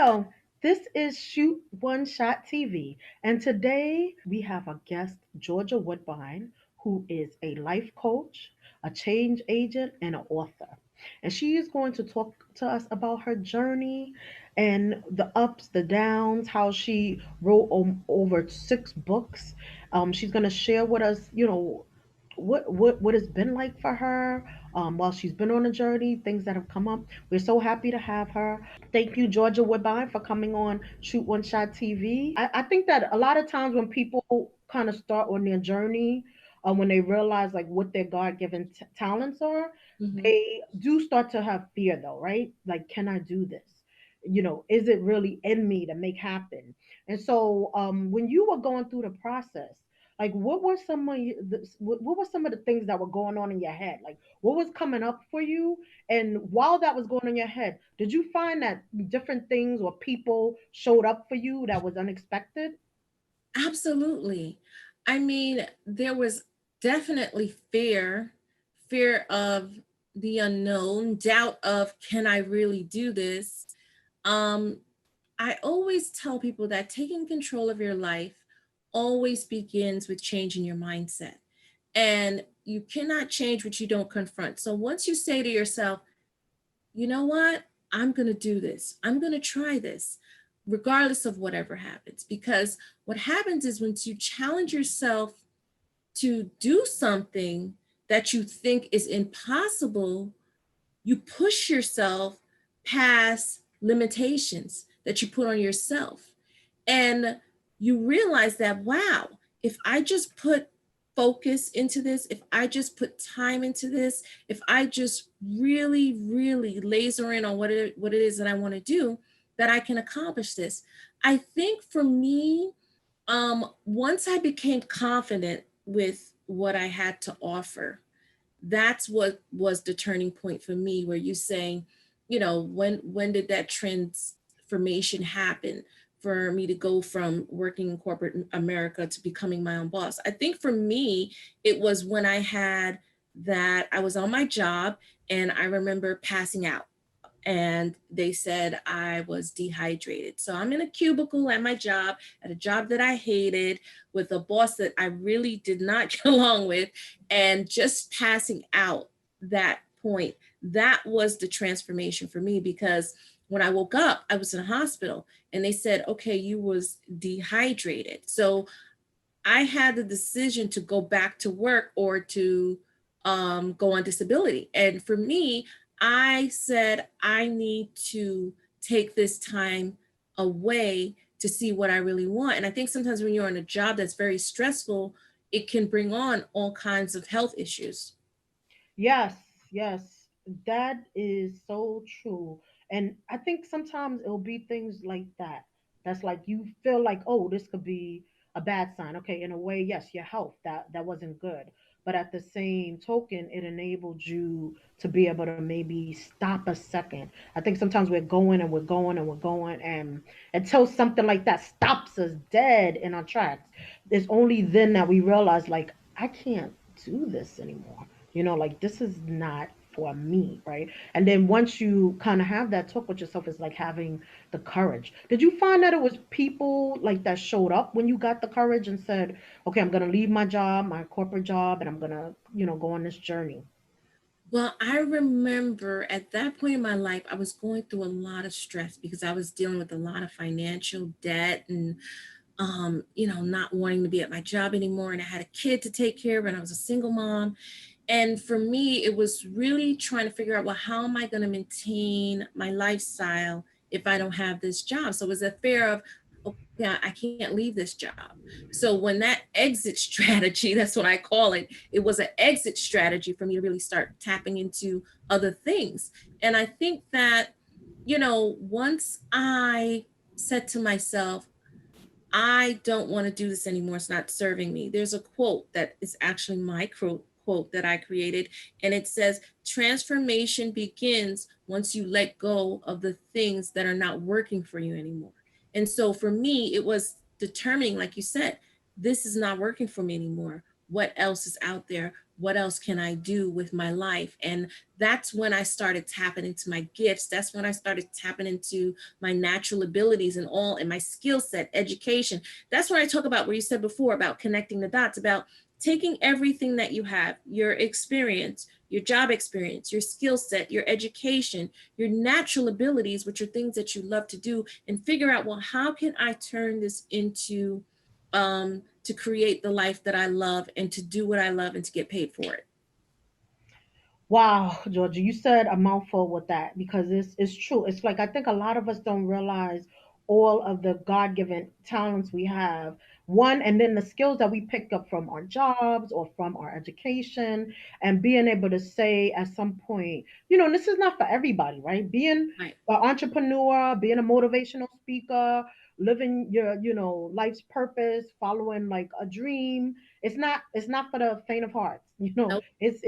So, this is Shoot One Shot TV, and today we have a guest, Georgia Woodbine, who is a life coach, a change agent, and an author. And she is going to talk to us about her journey and the ups, the downs, how she wrote over 6 books. She's going to share with us, what it's been like for her while she's been on a journey, things that have come up. We're so happy to have her. Thank you, Georgia Woodbine, for coming on Shoot One Shot TV. I think that a lot of times when people kind of start on their journey, when they realize like what their God given talents are, Mhm. they do start to have fear though, right? Like, can I do this? Is it really in me to make happen? And so, when you were going through the process, like, what were some of the things that were going on in your head? Like, what was coming up for you? And while that was going on in your head, did you find that different things or people showed up for you that was unexpected? Absolutely. I mean, there was definitely fear of the unknown, doubt of can I really do this? Um, I always tell people that taking control of your life always begins with changing your mindset. And you cannot change what you don't confront. So once you say to yourself, you know what? I'm going to do this. I'm going to try this, regardless of whatever happens. Because what happens is once you challenge yourself to do something that you think is impossible, you push yourself past limitations that you put on yourself. And you realize that, wow, if I just put focus into this, if I just put time into this, if I just really, really laser in on what it is that I want to do, that I can accomplish this. I think for me, once I became confident with what I had to offer, that's what was the turning point for me, where you saying, when did that transformation happen for me to go from working in corporate America to becoming my own boss? I think for me, it was when I was on my job and I remember passing out, and they said I was dehydrated. So I'm in a cubicle at my job, at a job that I hated, with a boss that I really did not get along with, and just passing out. That point, that was the transformation for me, because when I woke up, I was in a hospital and they said, okay, you was dehydrated. So I had the decision to go back to work or to go on disability. And for me, I said, I need to take this time away to see what I really want. And I think sometimes when you're in a job that's very stressful, it can bring on all kinds of health issues. Yes, yes, that is so true. And I think sometimes it'll be things like that. That's like you feel like, oh, this could be a bad sign. Okay, in a way, yes, your health that wasn't good. But at the same token, it enabled you to be able to maybe stop a second. I think sometimes we're going and we're going and we're going, and until something like that stops us dead in our tracks, it's only then that we realize, like, I can't do this anymore. Like, this is not for me, right? And then once you kind of have that talk with yourself, it's like having the courage. Did you find that it was people like that showed up when you got the courage and said, okay, I'm going to leave my job, my corporate job, and I'm going to, go on this journey? Well, I remember at that point in my life, I was going through a lot of stress because I was dealing with a lot of financial debt and not wanting to be at my job anymore. And I had a kid to take care of, and I was a single mom. And for me, it was really trying to figure out, well, how am I going to maintain my lifestyle if I don't have this job? So it was a fear of, okay, I can't leave this job. So when that exit strategy, that's what I call it was an exit strategy for me to really start tapping into other things. And I think that, once I said to myself, I don't want to do this anymore. It's not serving me. There's a quote that is actually my quote that I created, and it says, transformation begins once you let go of the things that are not working for you anymore. And so for me, it was determining, like you said, this is not working for me anymore. What else is out there? what else can I do with my life? And that's when I started tapping into my gifts. That's when I started tapping into my natural abilities and all, and my skill set, education. That's when I talk about where you said before about connecting the dots, about taking everything that you have, your experience, your job experience, your skill set, your education, your natural abilities, which are things that you love to do, and figure out, well, how can I turn this into to create the life that I love and to do what I love and to get paid for it. Wow, Georgia, you said a mouthful with that because it's true. It's like I think a lot of us don't realize all of the God-given talents we have. One, and then the skills that we pick up from our jobs or from our education, and being able to say at some point, this is not for everybody, right? Being Right. an entrepreneur, being a motivational speaker, living your, life's purpose, following like a dream. It's not for the faint of heart. Nope. It's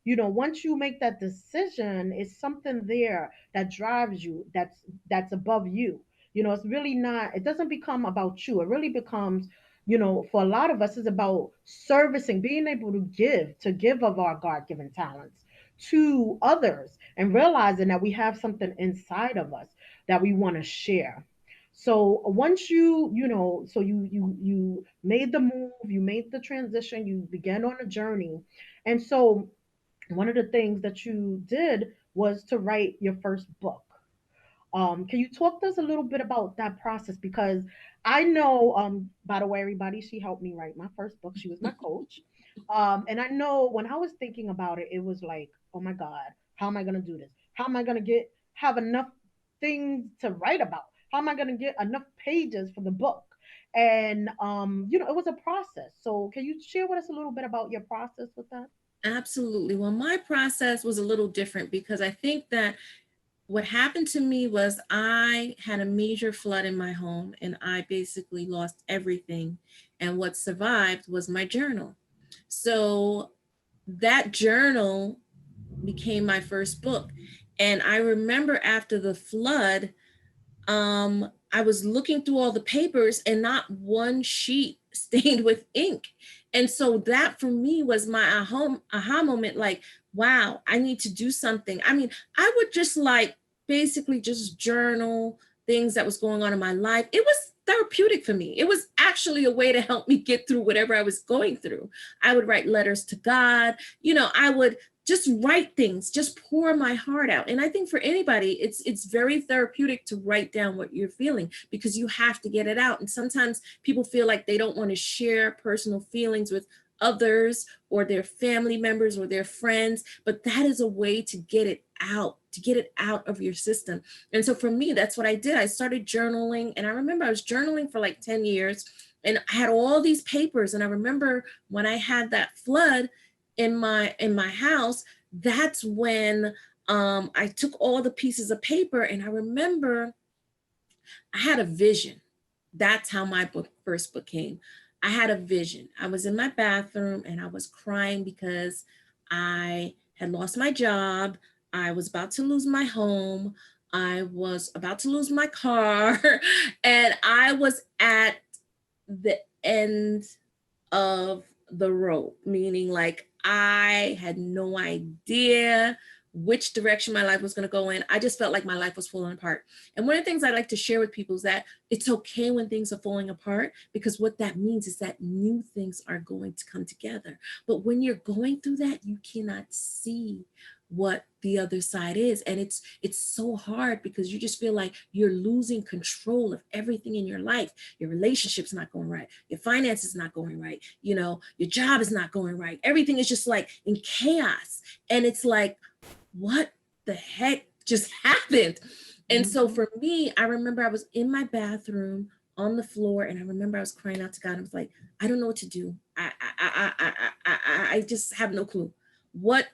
once you make that decision, it's something there that drives you, that's above you. It's really not, it doesn't become about you. It really becomes, for a lot of us, it's about servicing, being able to give of our God-given talents to others, and realizing that we have something inside of us that we want to share. So once so you made the move, you made the transition, you began on a journey. And so one of the things that you did was to write your first book. Can you talk to us a little bit about that process? Because I know, by the way, everybody, she helped me write my first book. She was my coach. And I know when I was thinking about it, it was like, oh my God, how am I going to do this? How am I going to have enough things to write about? How am I going to get enough pages for the book? And, it was a process. So can you share with us a little bit about your process with that? Absolutely. Well, my process was a little different because I think that what happened to me was I had a major flood in my home and I basically lost everything. And what survived was my journal. So that journal became my first book. And I remember after the flood, I was looking through all the papers and not one sheet stained with ink. And so that for me was my aha moment, like, wow, I need to do something. I mean, I would just like basically just journal things that was going on in my life. It was therapeutic for me. It was actually a way to help me get through whatever I was going through. I would write letters to God. I would just write things, just pour my heart out. And I think for anybody, it's very therapeutic to write down what you're feeling because you have to get it out. And sometimes people feel like they don't want to share personal feelings with others or their family members or their friends, but that is a way to get it out, to get it out of your system. And so for me, that's what I did. I started journaling, and I remember I was journaling for like 10 years, and I had all these papers. And I remember when I had that flood in my house, that's when I took all the pieces of paper, and I remember I had a vision. That's how my first book came. I had a vision. I was in my bathroom and I was crying because I had lost my job. I was about to lose my home. I was about to lose my car. And I was at the end of the rope, meaning like I had no idea which direction my life was going to go in. I just felt like my life was falling apart. And one of the things I like to share with people is that it's okay when things are falling apart, because what that means is that new things are going to come together. But when you're going through that, you cannot see what the other side is, and it's so hard because you just feel like you're losing control of everything in your life. Your relationship's not going right, your finances not going right, your job is not going right, everything is just like in chaos. And it's like, what the heck just happened? And so Mhm. for me, I remember I was in my bathroom on the floor, and I remember I was crying out to God. I was like, I don't know what to do. I just have no clue. What?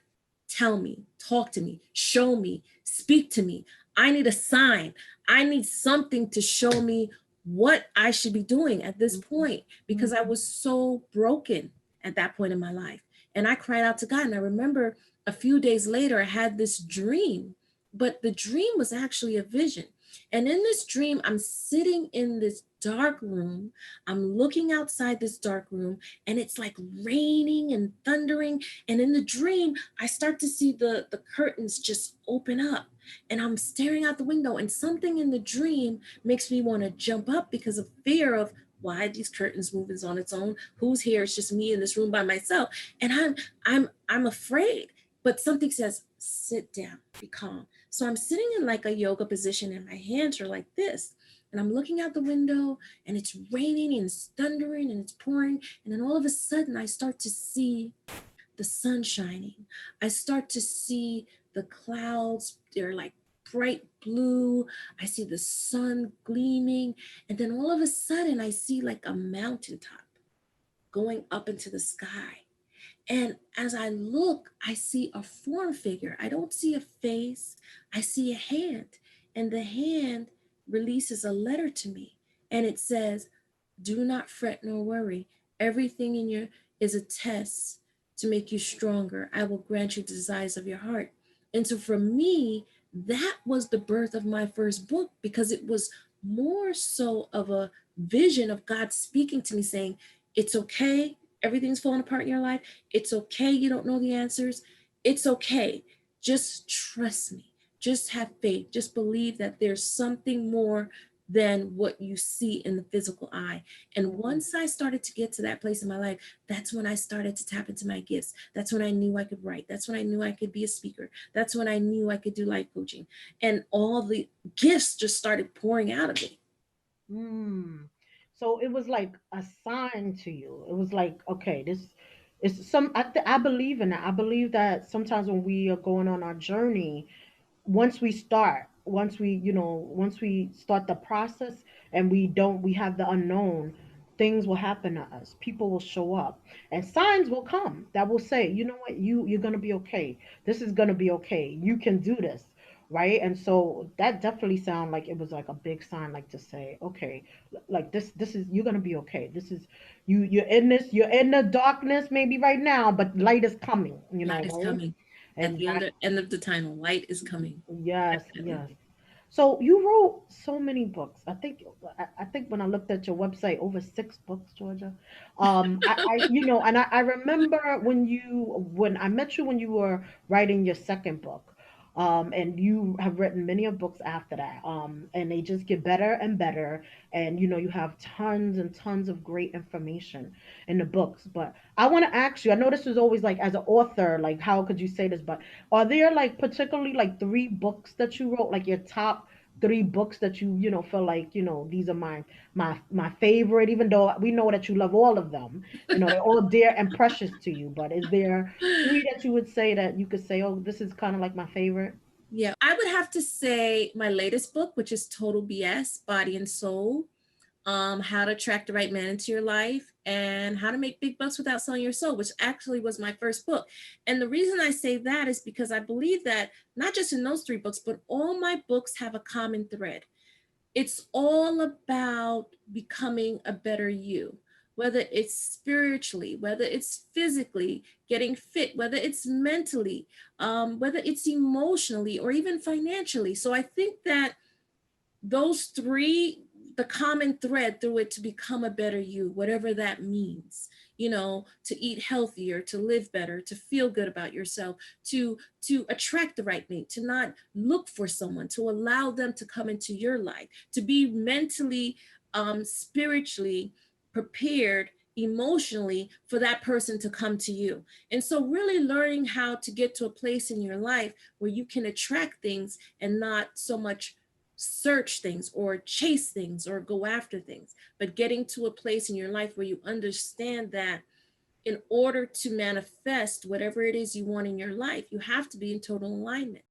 Tell me, talk to me, show me, speak to me. I need a sign. I need something to show me what I should be doing at this point, because I Mhm. was so broken at that point in my life. And I cried out to God. And I remember a few days later, I had this dream, but the dream was actually a vision. And in this dream, I'm sitting in this dark room. I'm looking outside this dark room, and it's like raining and thundering. And in the dream, I start to see the curtains just open up. And I'm staring out the window, and something in the dream makes me want to jump up because of fear of why these curtains moving on its own. Who's here? It's just me in this room by myself. And I'm afraid. But something says, sit down, be calm. So I'm sitting in like a yoga position, and my hands are like this. And I'm looking out the window, and it's raining and it's thundering and it's pouring. And then all of a sudden, I start to see the sun shining. I start to see the clouds. They're like bright blue. I see the sun gleaming. And then all of a sudden, I see like a mountaintop going up into the sky. And as I look, I see a form figure. I don't see a face, I see a hand. And the hand releases a letter to me. And it says, do not fret nor worry. Everything in you is a test to make you stronger. I will grant you the desires of your heart. And so for me, that was the birth of my first book, because it was more so of a vision of God speaking to me saying, it's okay. Everything's falling apart in your life. It's okay. You don't know the answers. It's okay. Just trust me. Just have faith. Just believe that there's something more than what you see in the physical eye. And Mm. once I started to get to that place in my life, that's when I started to tap into my gifts. That's when I knew I could write. That's when I knew I could be a speaker. That's when I knew I could do life coaching. And all the gifts just started pouring out of me. Mm. So it was like a sign to you. It was like, okay, this is some. I believe in that. I believe that sometimes when we are going on our journey, once we start the process, and we have the unknown, things will happen to us, people will show up, and signs will come that will say, you know what, you're going to be okay, this is going to be okay, you can do this, right? And so that definitely sounded like it was like a big sign, like to say, okay, like this is, you're going to be okay, this is, you're in the darkness maybe right now, but light is coming, Light is right? coming. At And the end of the tunnel, light is coming. yes, yes. Definitely. So you wrote so many books. I think when I looked at your website, over 6 books, Georgia. And I remember when I met you when you were writing your second book. And you have written many of books after that. And they just get better and better. And you have tons and tons of great information in the books. But I want to ask you, I know this is always like, as an author, like how could you say this, but are there like particularly like 3 books that you wrote, like your top 3 books that you feel like, these are my favorite, even though we know that you love all of them, they're all dear and precious to you, but is there 3 that you would say that you could say, oh, this is kind of like my favorite? Yeah, I would have to say my latest book, which is Total BS, Body and Soul, how to attract the right man into your life, and how to make big bucks without selling your soul, which actually was my first book. And the reason I say that is because I believe that not just in those 3 books, but all my books have a common thread. It's all about becoming a better you, whether it's spiritually, whether it's physically, getting fit, whether it's mentally, whether it's emotionally, or even financially. So I think that those 3, the common thread through it, to become a better you, whatever that means, to eat healthier, to live better, to feel good about yourself, to attract the right mate, to not look for someone, to allow them to come into your life, to be mentally, spiritually prepared, emotionally, for that person to come to you. And so really learning how to get to a place in your life where you can attract things and not so much search things or chase things or go after things, but getting to a place in your life where you understand that in order to manifest whatever it is you want in your life, you have to be in total alignment.